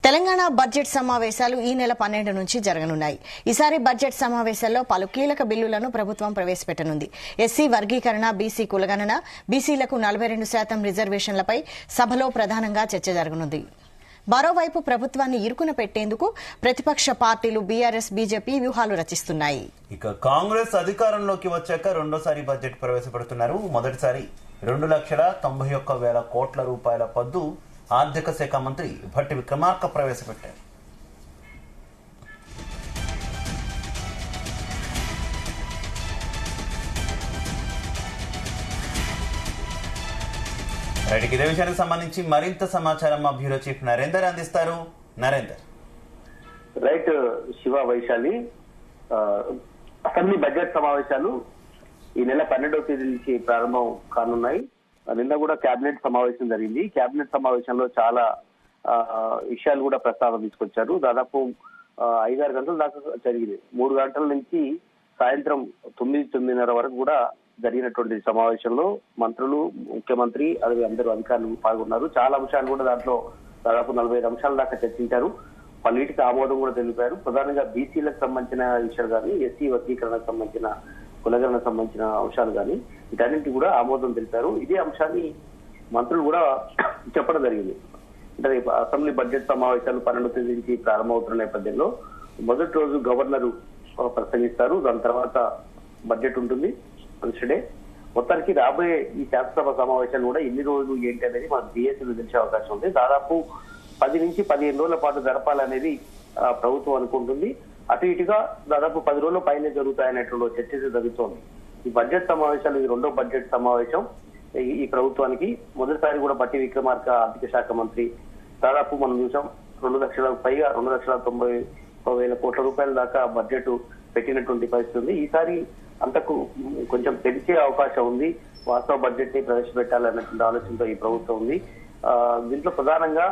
Telangana budget సమావేశాలు ఈ నెల 12 నుంచి జరగనున్నాయి. ఈసారి బడ్జెట్ సమావేశాల్లో పలు కీలక బిల్లులను ప్రభుత్వం ప్రవేశపెట్టనుంది. ఎస్సీ వర్గీకరణ, బీసీ కులగణన, బీసీలకు 42% రిజర్వేషన్లపై సభలో ప్రధానంగా చర్చ జరగనుంది. మరోవైపు ప్రభుత్వాన్ని ఇరుకున పెట్టేందుకు ప్రతిపక్ష పార్టీలు బీఆర్ఎస్, బీజేపీ వ్యూహాలు రచిస్తున్నాయి. ఇక కాంగ్రెస్ అధికారంలోకి వచ్చాక రెండోసారి బడ్జెట్ ప్రవేశపెడుతున్నారు. మొదటిసారి 2,91,000 కోట్ల రూపాయల పద్దు ఆర్థిక శాఖ మంత్రి భట్టి విక్రమార్క ప్రవేశపెట్టారు. రైట్, ఇదే విషయానికి సంబంధించి మరింత సమాచారం మా బ్యూరో చీఫ్ నరేందర్ అందిస్తారు. Narender. Right Shiva, Vaishali, assembly budget సమావేశాలు ఈ నెల 12వ తేదీ నుంచి ప్రారంభం కానున్నాయి. నిన్న కూడా కేబినెట్ సమావేశం జరిగింది. కేబినెట్ సమావేశంలో చాలా విషయాలు కూడా ప్రస్తావన తీసుకొచ్చారు. దాదాపు 5-6 గంటల దాకా జరిగింది. 3 గంటల నుంచి సాయంత్రం 9-9:30 వరకు కూడా జరిగినటువంటి సమావేశంలో మంత్రులు, ముఖ్యమంత్రి, అలాగే అందరూ అధికారులు పాల్గొన్నారు. చాలా అంశాలు కూడా దాంట్లో దాదాపు 45 అంశాల దాకా చర్చించారు. పన్నిటికి ఆమోదం కూడా తెలిపారు. ప్రధానంగా బీసీలకు సంబంధించిన విషయాలు కానీ, ఎస్సీ వర్గీకరణకు సంబంధించిన, కులగణకు సంబంధించిన అంశాలు కానీ వీటన్నింటి కూడా ఆమోదం తెలిపారు. ఇదే అంశాన్ని మంత్రులు కూడా చెప్పడం జరిగింది. అంటే అసెంబ్లీ బడ్జెట్ సమావేశాలు 12వ తేదీ నుంచి ప్రారంభమవుతున్న నేపథ్యంలో మొదటి రోజు గవర్నరు ప్రసంగిస్తారు. దాని తర్వాత బడ్జెట్ ఉంటుంది డే. మొత్తానికి రాబోయే ఈ శాసనసభ సమావేశాలు కూడా ఎన్ని రోజులు ఏంటి అనేది మనకు బీఎస్సీలో తెలిసే అవకాశం ఉంది. దాదాపు 10 నుంచి 15 రోజుల పాటు జరపాలనేది ప్రభుత్వం అనుకుంటుంది. అటు ఇటుగా దాదాపు 10 రోజుల పైనే జరుగుతాయనేటువంటి చర్చ జరుగుతోంది. ఈ బడ్జెట్ సమావేశాలు, ఈ రెండో బడ్జెట్ సమావేశం ఈ ప్రభుత్వానికి. మొదటిసారి కూడా భట్టి విక్రమార్క ఆర్థిక శాఖ మంత్రి దాదాపు మనం చూసాం 2 లక్షల పైగా 2,90,000 కోట్ల రూపాయల దాకా బడ్జెట్ పెట్టినటువంటి పరిస్థితి ఉంది. ఈసారి అంతకు కొంచెం పెంచే అవకాశం ఉంది. వాస్తవ బడ్జెట్ ని ప్రవేశపెట్టాలన్నటువంటి ఆలోచనతో ఈ ప్రభుత్వం ఉంది. దీంట్లో ప్రధానంగా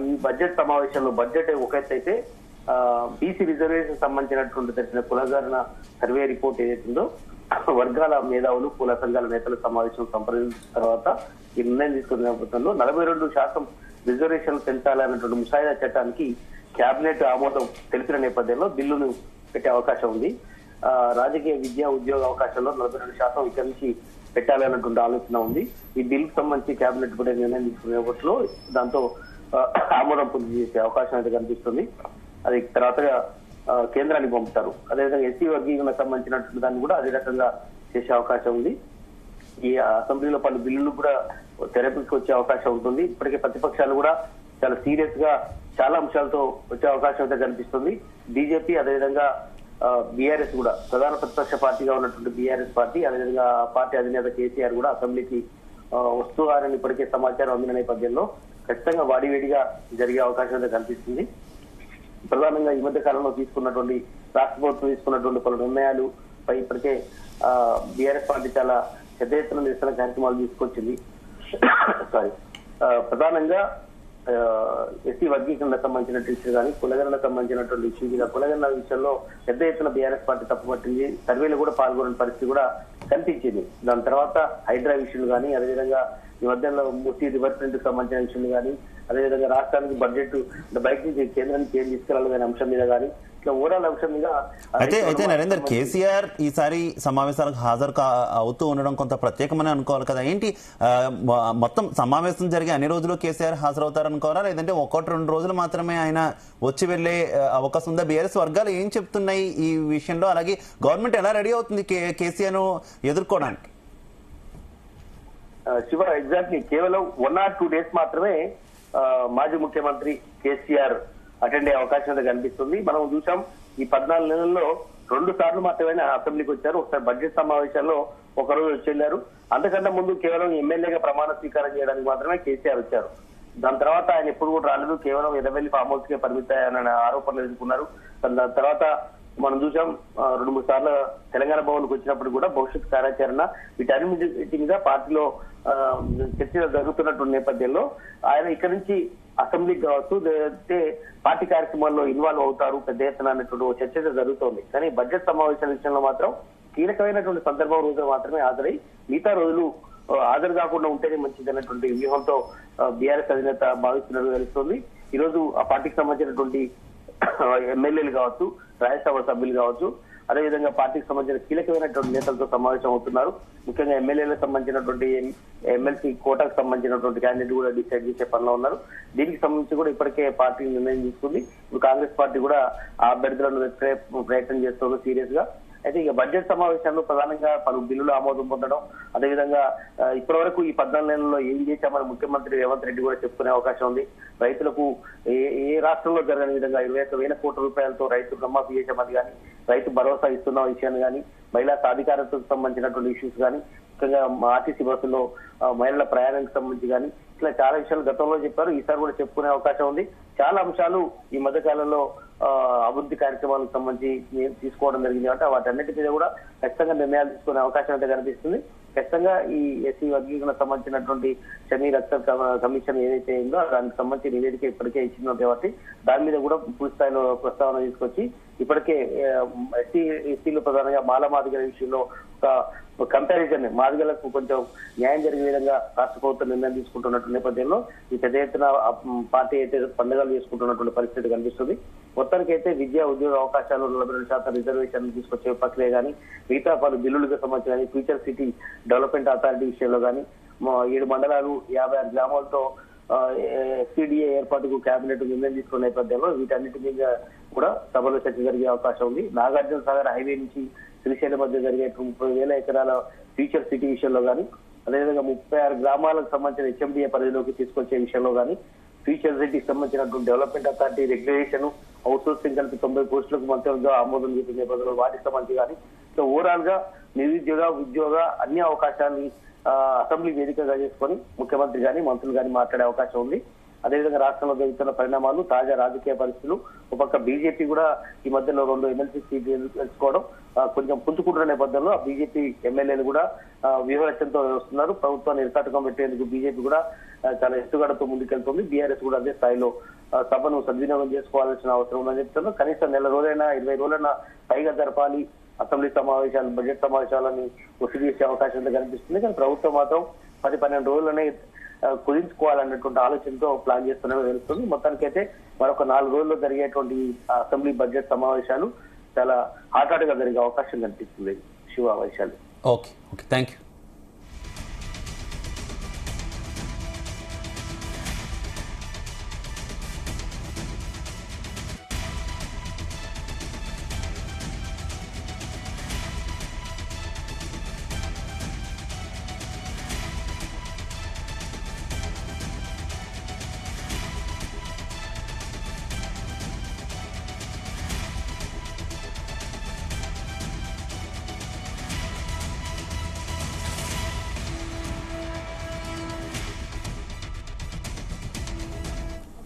ఈ బడ్జెట్ సమావేశంలో బడ్జెట్ ఒక ఎత్తు అయితే బీసీ రిజర్వేషన్ సంబంధించినటువంటి తెలిసిన కులగణన సర్వే రిపోర్ట్ ఏదైతుందో వర్గాల మేధావులు, కుల సంఘాల నేతల సమావేశం సంప్రదించిన తర్వాత ఈ నిర్ణయం తీసుకున్న నేపథ్యంలో 42% రిజర్వేషన్లు పెంచాలన్నటువంటి ముసాయిదా చట్టానికి కేబినెట్ ఆమోదం తెలిపిన నేపథ్యంలో బిల్లును పెట్టే అవకాశం ఉంది. రాజకీయ, విద్యా, ఉద్యోగ అవకాశాల్లో 42% ఇక్కడి నుంచి పెట్టాలన్నటువంటి ఆలోచన ఉంది. ఈ బిల్లుకు సంబంధించి కేబినెట్ కూడా నిర్ణయం తీసుకునేపట్లో దాంతో ఆమోదం పొంది చేసే అవకాశం అయితే కనిపిస్తుంది. అది తర్వాత కేంద్రానికి పంపుతారు. అదేవిధంగా ఎస్సీ వర్గీకరణకు సంబంధించినటువంటి దాన్ని కూడా అదే రకంగా చేసే అవకాశం ఉంది. ఈ అసెంబ్లీలో పలు బిల్లులు కూడా తెరపైకి వచ్చే అవకాశం ఉంటుంది. ఇప్పటికే ప్రతిపక్షాలు కూడా చాలా సీరియస్ గా చాలా అంశాలతో వచ్చే అవకాశం అయితే కనిపిస్తుంది. బీజేపీ, అదేవిధంగా బీఆర్ఎస్ కూడా, ప్రధాన ప్రతిపక్ష పార్టీగా ఉన్నటువంటి బీఆర్ఎస్ పార్టీ, అదేవిధంగా పార్టీ అధినేత కేసీఆర్ కూడా అసెంబ్లీకి వస్తున్నారని ఇప్పటికే సమాచారం అందిన నేపథ్యంలో ఖచ్చితంగా వాడివేడిగా జరిగే అవకాశం అయితే కనిపిస్తుంది. ప్రధానంగా ఈ మధ్య కాలంలో తీసుకున్నటువంటి రాష్ట్ర ప్రభుత్వం తీసుకున్నటువంటి పలు నిర్ణయాలు పై ఇప్పటికే బీఆర్ఎస్ పార్టీ చాలా పెద్ద ఎత్తున నిరసన కార్యక్రమాలు తీసుకొచ్చింది. ప్రధానంగా ఎస్సీ వర్గీకరణకు సంబంధించినటువంటి ఇష్యూ కానీ, కులగణకు సంబంధించినటువంటి ఇష్యూ మీద కులగణ విషయంలో పెద్ద ఎత్తున బీఆర్ఎస్ పార్టీ తప్పుపట్టింది. సర్వేలు కూడా పాల్గొనే పరిస్థితి కూడా కనిపించింది. దాని తర్వాత హైడ్రా విషయాలు కానీ, అదేవిధంగా ఈ మధ్యలో మూర్తి రివర్స్మెంట్ కు సంబంధించిన విషయాలు కానీ, అదేవిధంగా రాష్ట్రానికి బడ్జెట్ బయట నుంచి కేంద్రానికి ఏం తీసుకెళ్లాలనే అంశం మీద కానీ, ఇట్లా ఓవరాల్ అంశం మీద అయితే నరేందర్, కేసీఆర్ ఈసారి సమావేశాలకు హాజరు అవుతూ ఉండడం కొంత ప్రత్యేకమని అనుకోవాలి కదా. ఏంటి మొత్తం సమావేశం జరిగే అన్ని రోజులు కేసీఆర్ హాజరవుతారు అనుకోవాలా, లేదంటే 1-2 రోజులు మాత్రమే ఆయన వచ్చి వెళ్లే అవకాశం ఉందా? బీఆర్ఎస్ వర్గాలు ఏం చెప్తున్నాయి ఈ విషయంలో? అలాగే గవర్నమెంట్ ఎలా రెడీ అవుతుంది కేసీఆర్ ను ఎదుర్కోవడానికి? శివ, ఎగ్జాక్ట్లీ కేవలం 1 or 2 days మాత్రమే మాజీ ముఖ్యమంత్రి కేసీఆర్ అటెండ్ అయ్యే అవకాశం కనిపిస్తుంది. మనం చూసాం ఈ 14 నెలల్లో 2 సార్లు మాత్రమే అసెంబ్లీకి వచ్చారు. ఒకసారి బడ్జెట్ సమావేశాల్లో ఒకరోజు వచ్చి వెళ్ళారు. అంతకంటే ముందు కేవలం ఎమ్మెల్యేగా ప్రమాణ స్వీకారం చేయడానికి మాత్రమే కేసీఆర్ వచ్చారు. దాని తర్వాత ఆయన ఎప్పుడు కూడా రాలేదు. కేవలం ఎర్రవెల్లి ఫామ్ హౌస్ కే పరిమితాయన్న ఆరోపణలు ఎదుర్కొన్నారు. దాని తర్వాత మనం చూసాం 2-3 సార్లు తెలంగాణ భవన్ కు వచ్చినప్పుడు కూడా భవిష్యత్ కార్యాచరణ వీటన్నిటి మీద పార్టీలో చర్చ జరుగుతున్నటువంటి నేపథ్యంలో ఆయన ఇక్కడి నుంచి అసెంబ్లీకి కావచ్చు, లేదంటే పార్టీ కార్యక్రమాల్లో ఇన్వాల్వ్ అవుతారు పెద్ద ఎత్తున అనేటువంటి చర్చ జరుగుతోంది. కానీ బడ్జెట్ సమావేశాల విషయంలో మాత్రం కీలకమైనటువంటి సందర్భం రోజు మాత్రమే హాజరై మిగతా రోజులు హాజరు కాకుండా ఉంటేనే మంచిది అన్నటువంటి వ్యూహంతో బీఆర్ఎస్ అధినేత భావిస్తున్నట్టు తెలుస్తోంది. ఈరోజు ఆ పార్టీకి సంబంధించినటువంటి ఎమ్మెల్యేలు కావచ్చు, రాజ్యసభ సభ్యులు కావచ్చు, అదేవిధంగా పార్టీకి సంబంధించిన కీలకమైనటువంటి నేతలతో సమావేశం అవుతున్నారు. ముఖ్యంగా ఎమ్మెల్యేలకు సంబంధించినటువంటి ఎమ్మెల్సీ కోటాకు సంబంధించినటువంటి క్యాండిడేట్ కూడా డిసైడ్ చేసే పనిలో ఉన్నారు. దీనికి సంబంధించి కూడా ఇప్పటికే పార్టీ నిర్ణయం తీసుకుంది. ఇప్పుడు కాంగ్రెస్ పార్టీ కూడా ఆ అభ్యర్థులను ప్రయత్నం చేస్తుంది సీరియస్ గా. అయితే ఇక బడ్జెట్ సమావేశాల్లో ప్రధానంగా పలు బిల్లులు ఆమోదం పొందడం, అదేవిధంగా ఇప్పటి వరకు ఈ 14 నెలల్లో ఏం చేశామని ముఖ్యమంత్రి రేవంత్ రెడ్డి కూడా చెప్పుకునే అవకాశం ఉంది. రైతులకు ఏ రాష్ట్రంలో జరగని విధంగా 21,000 కోట్ల రూపాయలతో రైతు రుణమాఫీ చేసామని కానీ, రైతు భరోసా ఇస్తున్న విషయాన్ని కానీ, మహిళా సాధికారతకు సంబంధించినటువంటి ఇష్యూస్ కానీ, ముఖ్యంగా ఆర్టీసీ బస్సులో మహిళల ప్రయాణానికి సంబంధించి కానీ, ఇట్లా చాలా విషయాలు గతంలో చెప్పారు. ఈసారి కూడా చెప్పుకునే అవకాశం ఉంది. చాలా అంశాలు ఈ మధ్య కాలంలో అభివృద్ధి కార్యక్రమాలకు సంబంధించి తీసుకోవడం జరిగింది. అంటే వాటన్నిటి మీద కూడా ఖచ్చితంగా నిర్ణయాలు తీసుకునే అవకాశం అయితే కనిపిస్తుంది. ఖచ్చితంగా ఈ ఎస్సీ వర్గీకరణకు సంబంధించినటువంటి షమీర్ అఖ్తర్ కమిషన్ ఏదైతే ఉందో దానికి సంబంధించి నివేదిక ఇప్పటికే ఇచ్చిందో కాబట్టి దాని మీద కూడా పూర్తి స్థాయిలో ప్రస్తావన తీసుకొచ్చి ఇప్పటికే ఎస్సీలు ప్రధానంగా మాలమాదిగల విషయంలో ఒక కంపారిజన్ మాదిగలకు కొంచెం న్యాయం జరిగే విధంగా రాష్ట్ర ప్రభుత్వం నిర్ణయం తీసుకుంటున్నటువంటి నేపథ్యంలో ఈ పెద్ద ఎత్తున పార్టీ అయితే పండుగలు చేసుకుంటున్నటువంటి పరిస్థితి కనిపిస్తుంది. మొత్తానికి అయితే విద్యా ఉద్యోగ అవకాశాలు 42% రిజర్వేషన్ తీసుకొచ్చే ప్రక్రియ కానీ, మిగతా పలు బిల్లులకు సంబంధించి కానీ, ఫ్యూచర్ సిటీ డెవలప్మెంట్ అథారిటీ విషయంలో కానీ, 7 మండలాలు 56 గ్రామాలతో ఎస్పీడీఏ ఏర్పాటుకు కేబినెట్ నిర్ణయం తీసుకున్న నేపథ్యంలో వీటన్నిటి మీద కూడా సభలో చర్చ జరిగే అవకాశం ఉంది. నాగార్జున సాగర్ హైవే నుంచి శ్రీశైలం మధ్య జరిగే 30,000 ఎకరాల ఫ్యూచర్ సిటీ విషయంలో కానీ, అదేవిధంగా 36 గ్రామాలకు సంబంధించిన హెచ్ఎండిఏ పరిధిలోకి తీసుకొచ్చే విషయంలో కానీ, ఫ్యూచర్ సిటీకి సంబంధించినటువంటి development authority regulation, out sourcing కలిపి 90 పోస్టులకు మంత్రిగా ఆమోదం చేసిన నేపథ్యంలో వాటికి సంబంధించి కానీ, సో ఓవరాల్ గా నిరుద్యోగ ఉద్యోగ అన్ని అవకాశాన్ని అసెంబ్లీ వేదికగా చేసుకొని ముఖ్యమంత్రి గాని మంత్రులు గాని మాట్లాడే అవకాశం ఉంది. అదేవిధంగా రాష్ట్రంలో జరుగుతున్న పరిణామాలు, తాజా రాజకీయ పరిస్థితులు, ఒక పక్క బీజేపీ కూడా ఈ మధ్యలో 2 ఎమ్మెల్సీ సీట్లు తెలుసుకోవడం కొంచెం పుంజుకుంటున్న నేపథ్యంలో ఆ బీజేపీ ఎమ్మెల్యేలు కూడా వ్యూహరచనతో వస్తున్నారు. ప్రభుత్వాన్ని ఇరకాటకం పెట్టేందుకు బీజేపీ కూడా చాలా ఎత్తుగడతో ముందుకెళ్తుంది. బీఆర్ఎస్ కూడా అదే స్థాయిలో సభను సద్వినియోగం చేసుకోవాల్సిన అవసరం ఉందని చెప్తున్నారు. కనీసం 1 రోజులైనా 20 రోజులైనా పైగా జరపాలి అసెంబ్లీ సమావేశాలు, బడ్జెట్ సమావేశాలని ఒత్తిడి చేసే అవకాశం కనిపిస్తుంది. కానీ ప్రభుత్వం మాత్రం 10-12 రోజులనే కుదించుకోవాలన్నటువంటి ఆలోచనతో ప్లాన్ చేస్తున్నట్టు తెలుస్తుంది. మొత్తానికైతే మరొక 4 రోజుల్లో జరిగేటువంటి అసెంబ్లీ బడ్జెట్ సమావేశాలు చాలా హాట్ గా జరిగే అవకాశం కనిపిస్తుంది. Shiva Vaishali. Okay, thank you.